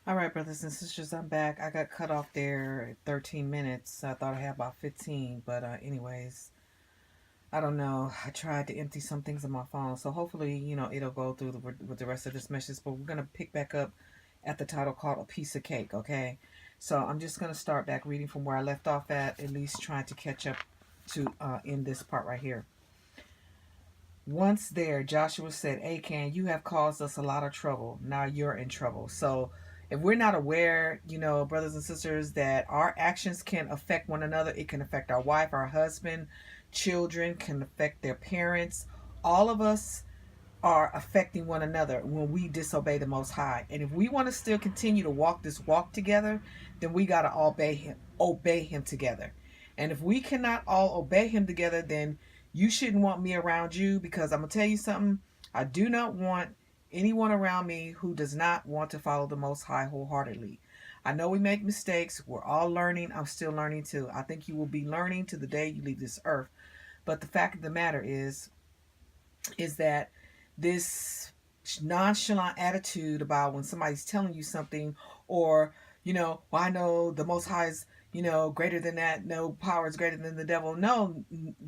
All right, brothers and sisters, I'm back. I got cut off there at 13 minutes. I thought I had about 15, but anyways, I don't know. I tried to empty some things on my phone, so hopefully, it'll go through with the rest of this message. But we're gonna pick back up at the title called "A Piece of Cake." Okay, so I'm just gonna start back reading from where I left off at least trying to catch up to in this part right here. Once there, Joshua said, Achan, you have caused us a lot of trouble. Now you're in trouble. So if we're not aware, brothers and sisters, that our actions can affect one another, it can affect our wife, our husband, children, can affect their parents. All of us are affecting one another when we disobey the Most High. And if we want to still continue to walk this walk together, then we got to obey him together. And if we cannot all obey him together, then you shouldn't want me around you, because I'm going to tell you something. I do not want anyone around me who does not want to follow the Most High wholeheartedly. I know we make mistakes. We're all learning. I'm still learning too. I think you will be learning to the day you leave this earth. But the fact of the matter is that this nonchalant attitude about when somebody's telling you something, or well, I know the Most High is greater than that, no power is greater than the devil. No,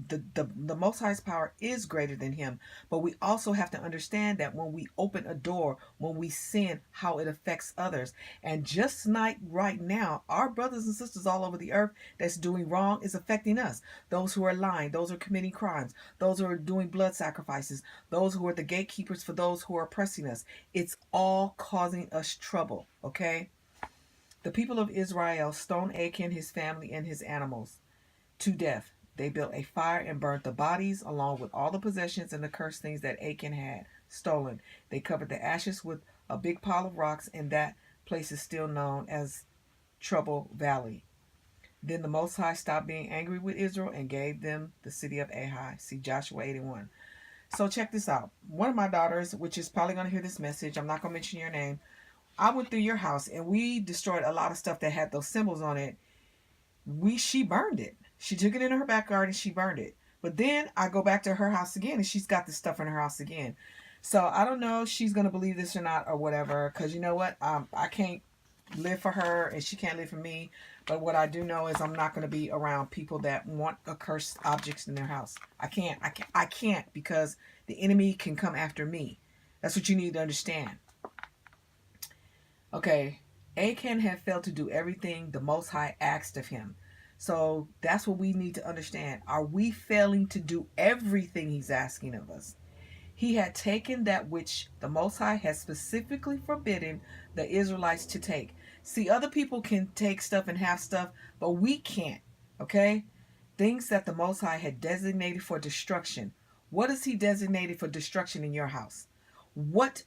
the Most High's power is greater than him. But we also have to understand that when we open a door, when we sin, how it affects others. And just like right now, our brothers and sisters all over the earth that's doing wrong is affecting us. Those who are lying, those who are committing crimes, those who are doing blood sacrifices, those who are the gatekeepers for those who are oppressing us. It's all causing us trouble, okay? The people of Israel stoned Achan, his family, and his animals to death. They built a fire and burnt the bodies along with all the possessions and the cursed things that Achan had stolen. They covered the ashes with a big pile of rocks, and that place is still known as Trouble Valley. Then the Most High stopped being angry with Israel and gave them the city of Ai. See Joshua 81. So check this out. One of my daughters, which is probably going to hear this message, I'm not going to mention your name. I went through your house and we destroyed a lot of stuff that had those symbols on it. She burned it. She took it in her backyard and she burned it. But then I go back to her house again and she's got this stuff in her house again. So I don't know if she's gonna believe this or not or whatever. Cause you know what? I can't live for her and she can't live for me. But what I do know is I'm not gonna be around people that want accursed objects in their house. I can't. I can't because the enemy can come after me. That's what you need to understand. Okay, Achan had failed to do everything the Most High asked of him. So that's what we need to understand. Are we failing to do everything he's asking of us? He had taken that which the Most High had specifically forbidden the Israelites to take. See, other people can take stuff and have stuff, but we can't. Okay? Things that the Most High had designated for destruction. What is he designated for destruction in your house? What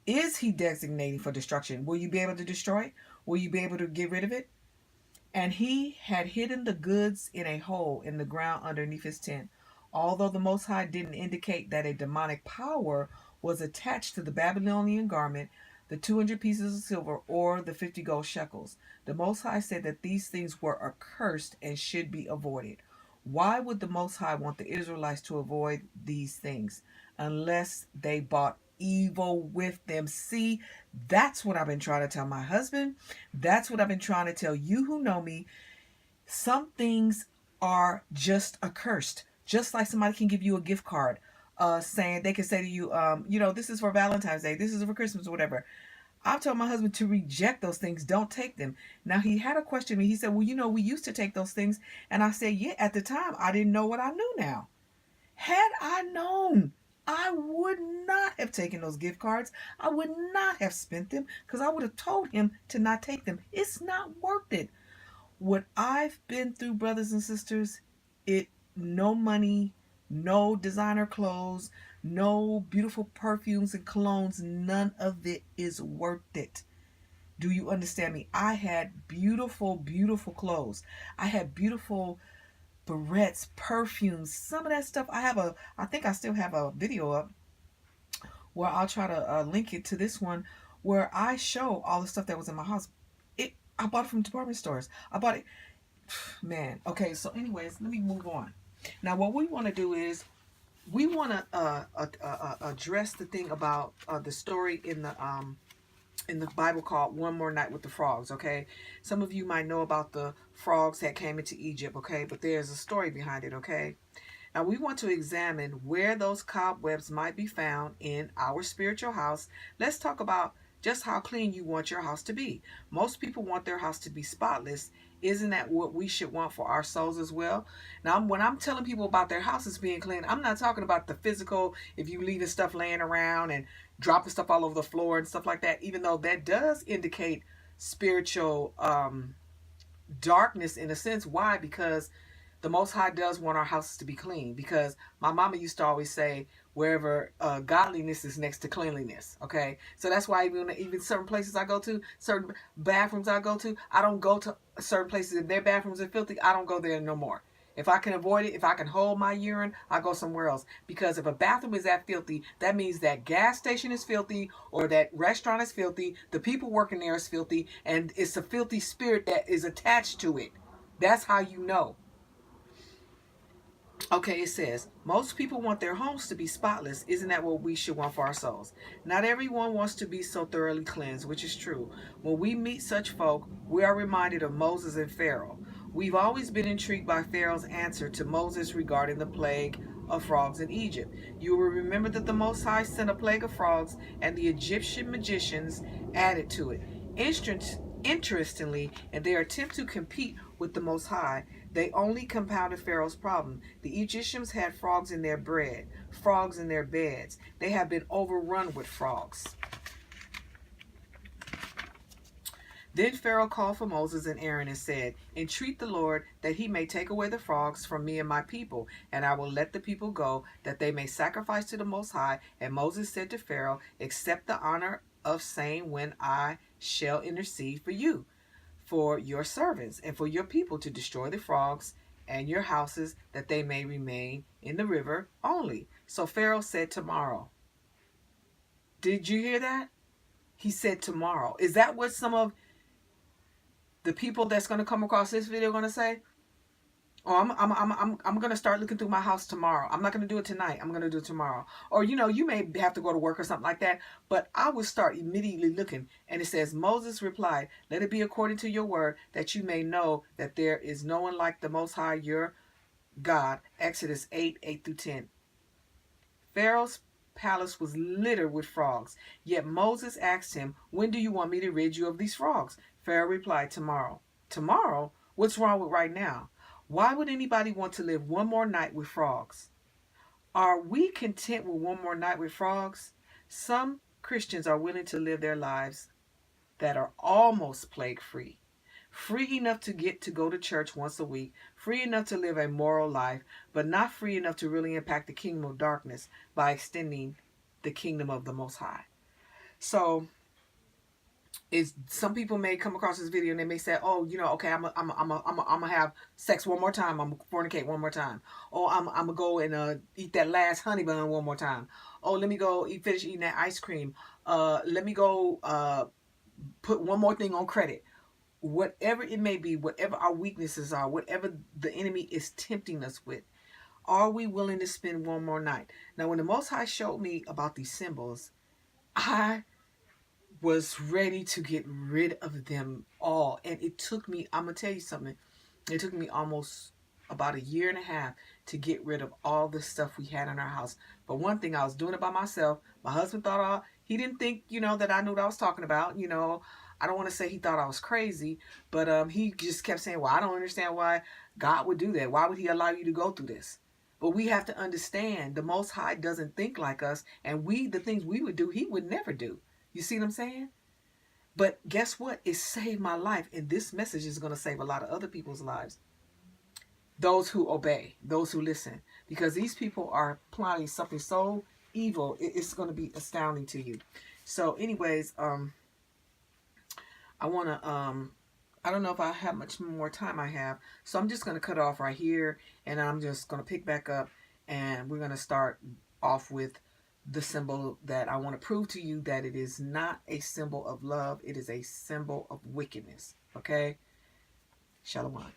is he designating for destruction? Will you be able to destroy it? Will you be able to get rid of it? And he had hidden the goods in a hole in the ground underneath his tent. Although the Most High didn't indicate that a demonic power was attached to the Babylonian garment, the 200 pieces of silver, or the 50 gold shekels, the Most High said that these things were accursed and should be avoided. Why would the Most High want the Israelites to avoid these things unless they bought evil with them? See, that's what I've been trying to tell my husband. That's what I've been trying to tell you who know me. Some things are just accursed. Just like somebody can give you a gift card, saying they can say to you, this is for Valentine's Day, this is for Christmas or whatever. I've told my husband to reject those things. Don't take them. Now, he had a question. He said, well, we used to take those things. And I said, yeah, at the time, I didn't know what I knew now. Had I known, I would not have taken those gift cards. I would not have spent them because I would have told him to not take them. It's not worth it. What I've been through, brothers and sisters, it no money, no designer clothes, no beautiful perfumes and colognes, none of it is worth it. Do you understand me? I had beautiful, beautiful clothes. I had beautiful barrettes, perfumes, some of that stuff. I think I still have a video up where I'll try to link it to this one where I show all the stuff that was in my house. I bought it from department stores. I bought it, man. Okay, so anyways, let me move on. Now, what we want to do is we want to address the thing about the story in the in the Bible called One More Night with the Frogs, okay? Some of you might know about the frogs that came into Egypt, okay? But there's a story behind it, okay? Now we want to examine where those cobwebs might be found in our spiritual house. Let's talk about just how clean you want your house to be. Most people want their house to be spotless. Isn't that what we should want for our souls as well? Now, when I'm telling people about their houses being clean, I'm not talking about the physical, if you leaving stuff laying around and dropping stuff all over the floor and stuff like that, even though that does indicate spiritual darkness in a sense. Why? Because the Most High does want our houses to be clean. Because my mama used to always say, wherever godliness is next to cleanliness. Okay, so that's why even certain places I go to, certain bathrooms I go to, I don't go to certain places. If their bathrooms are filthy, I don't go there no more. If I can avoid it, if I can hold my urine, I go somewhere else. Because if a bathroom is that filthy, that means that gas station is filthy, or that restaurant is filthy, the people working there is filthy, and it's a filthy spirit that is attached to it. That's how you know. Okay, it says, most people want their homes to be spotless. Isn't that what we should want for our souls? Not everyone wants to be so thoroughly cleansed, which is true. When we meet such folk, we are reminded of Moses and Pharaoh. We've always been intrigued by Pharaoh's answer to Moses regarding the plague of frogs in Egypt. You will remember that the Most High sent a plague of frogs, and the Egyptian magicians added to it. Interestingly, in their attempt to compete with the Most High, they only compounded Pharaoh's problem. The Egyptians had frogs in their bread, frogs in their beds. They have been overrun with frogs. Then Pharaoh called for Moses and Aaron and said, entreat the Lord that he may take away the frogs from me and my people, and I will let the people go, that they may sacrifice to the Most High. And Moses said to Pharaoh, accept the honor of saying when I shall intercede for you, for your servants, and for your people, to destroy the frogs and your houses, that they may remain in the river only. So Pharaoh said tomorrow. Did you hear that? He said tomorrow. Is that what some of the people that's going to come across this video are going to say? Oh, I'm going to start looking through my house tomorrow. I'm not going to do it tonight. I'm going to do it tomorrow. Or, you may have to go to work or something like that. But I would start immediately looking. And it says, Moses replied, let it be according to your word, that you may know that there is no one like the Most High your God. Exodus 8:8-10. Pharaoh's palace was littered with frogs. Yet Moses asked him, when do you want me to rid you of these frogs? Pharaoh replied, tomorrow. Tomorrow? What's wrong with right now? Why would anybody want to live one more night with frogs? Are we content with one more night with frogs? Some Christians are willing to live their lives that are almost plague-free. Free enough to get to go to church once a week, free enough to live a moral life, but not free enough to really impact the kingdom of darkness by extending the kingdom of the Most High. So, some people may come across this video and they may say, oh, okay, I'm gonna have sex one more time. I'm gonna fornicate one more time. Oh, I'm gonna go and eat that last honey bun one more time. Oh, let me go finish eating that ice cream. Let me go put one more thing on credit. Whatever it may be, whatever our weaknesses are, whatever the enemy is tempting us with, are we willing to spend one more night? Now, when the Most High showed me about these symbols, I was ready to get rid of them all. And it took me, I'm going to tell you something, it took me almost about 1.5 years to get rid of all the stuff we had in our house. But one thing, I was doing it by myself. My husband thought, he didn't think, that I knew what I was talking about. I don't want to say he thought I was crazy, but he just kept saying, well, I don't understand why God would do that. Why would he allow you to go through this? But we have to understand the Most High doesn't think like us, and the things we would do, he would never do. You see what I'm saying? But guess what? It saved my life, and this message is going to save a lot of other people's lives. Those who obey, those who listen, because these people are plotting something so evil, it's going to be astounding to you. So anyways, I want to, I don't know if I have much more time I have, so I'm just going to cut off right here, and I'm just going to pick back up, and we're going to start off with the symbol that I want to prove to you that it is not a symbol of love. It is a symbol of wickedness. Okay? Shalom.